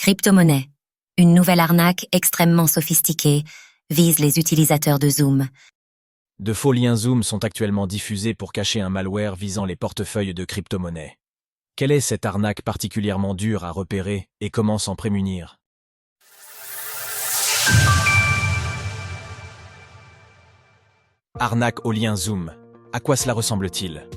Crypto-monnaie. Une nouvelle arnaque extrêmement sophistiquée vise les utilisateurs de Zoom. De faux liens Zoom sont actuellement diffusés pour cacher un malware visant les portefeuilles de crypto-monnaies. Quelle est cette arnaque particulièrement dure à repérer et comment s'en prémunir? Arnaque au lien Zoom. À quoi cela ressemble-t-il?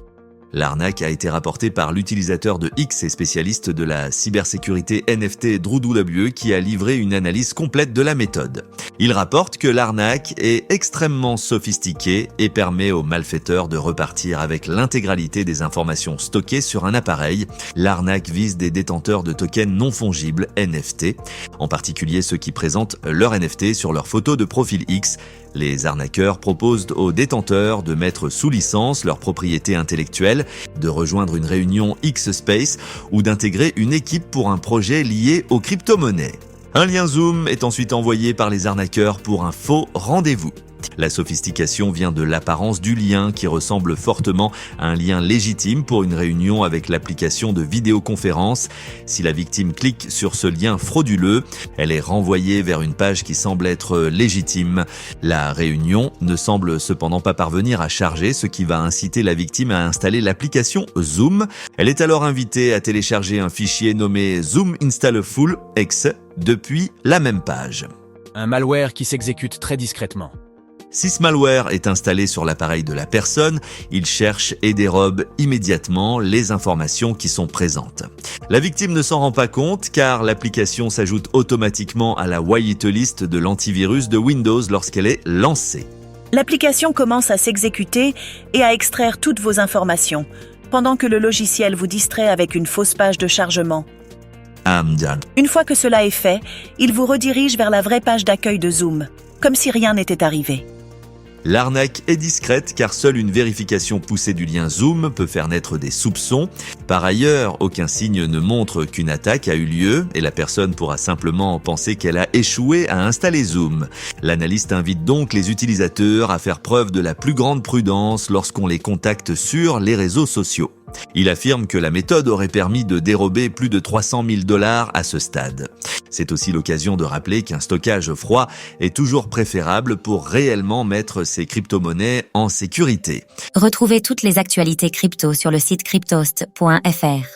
L'arnaque a été rapportée par l'utilisateur de X et spécialiste de la cybersécurité NFT DrewDW qui a livré une analyse complète de la méthode. Il rapporte que l'arnaque est extrêmement sophistiquée et permet aux malfaiteurs de repartir avec l'intégralité des informations stockées sur un appareil. L'arnaque vise des détenteurs de tokens non fongibles NFT, en particulier ceux qui présentent leur NFT sur leur photo de profil X. Les arnaqueurs proposent aux détenteurs de mettre sous licence leur propriété intellectuelle, de rejoindre une réunion X-Space ou d'intégrer une équipe pour un projet lié aux crypto-monnaies. Un lien Zoom est ensuite envoyé par les arnaqueurs pour un faux rendez-vous. La sophistication vient de l'apparence du lien qui ressemble fortement à un lien légitime pour une réunion avec l'application de vidéoconférence. Si la victime clique sur ce lien frauduleux, elle est renvoyée vers une page qui semble être légitime. La réunion ne semble cependant pas parvenir à charger, ce qui va inciter la victime à installer l'application Zoom. Elle est alors invitée à télécharger un fichier nommé Zoom Install Full X depuis la même page. Un malware qui s'exécute très discrètement. Si ce malware est installé sur l'appareil de la personne, il cherche et dérobe immédiatement les informations qui sont présentes. La victime ne s'en rend pas compte car l'application s'ajoute automatiquement à la whitelist de l'antivirus de Windows lorsqu'elle est lancée. L'application commence à s'exécuter et à extraire toutes vos informations, pendant que le logiciel vous distrait avec une fausse page de chargement. Une fois que cela est fait, il vous redirige vers la vraie page d'accueil de Zoom, comme si rien n'était arrivé. L'arnaque est discrète car seule une vérification poussée du lien Zoom peut faire naître des soupçons. Par ailleurs, aucun signe ne montre qu'une attaque a eu lieu et la personne pourra simplement penser qu'elle a échoué à installer Zoom. L'analyste invite donc les utilisateurs à faire preuve de la plus grande prudence lorsqu'on les contacte sur les réseaux sociaux. Il affirme que la méthode aurait permis de dérober plus de 300 000 $ à ce stade. C'est aussi l'occasion de rappeler qu'un stockage froid est toujours préférable pour réellement mettre ses crypto-monnaies en sécurité. Retrouvez toutes les actualités crypto sur le site cryptost.fr.